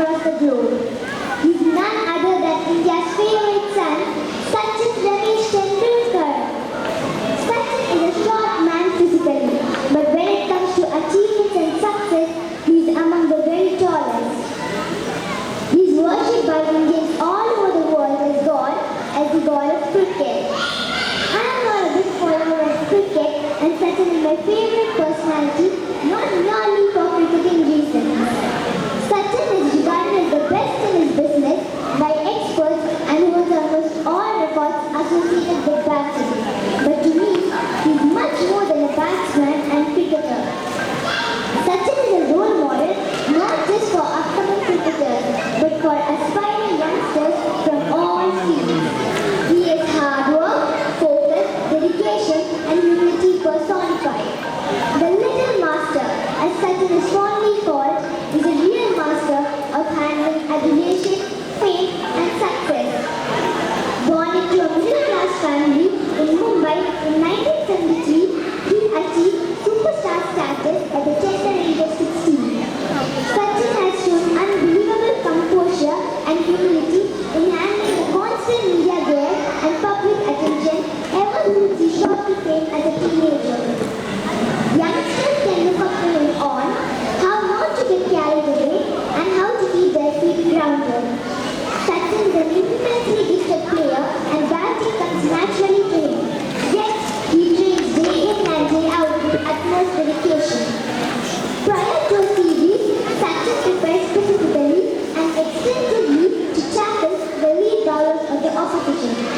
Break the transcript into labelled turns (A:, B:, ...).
A: across the globe. He's none other than India's favorite son, Sachin Ramesh Tendulkar. Sachin is a short man physically, but when it comes to achievements and success, he is among the very tallest. He is worshipped by Indians all over the world as the god of cricket. I am not a big follower of cricket, and Sachin is my favorite personality, not merely for cricketing reasons. Sachin is regarded as the best in his business by experts and holds almost all records associated with batting. But to me, he is much more than a batsman and cricketer. Sachin is a role model not just for upcoming cricketers, but for aspiring youngsters from all fields. He is hard work, focus, dedication, and humility personified. The little master, as Sachin is fondly called, is a real master of handling adulation, fame, and success. Born into a middle-class family in Mumbai in 1973, he achieved superstar status at the tender age of 16. Sachin has shown unbelievable composure and humility in handling the constant media glare and public attention ever since he shortly came as a teenager. Youngsters can look up to him on how not to get carried away and how to keep their feet grounded. Sachin is an immensely gifted player and batting comes naturally to him. Yet, he trains day in and day out with utmost dedication. Prior to a series, Sachin prepares specifically and extensively to tackle the lead bowlers of the opposition.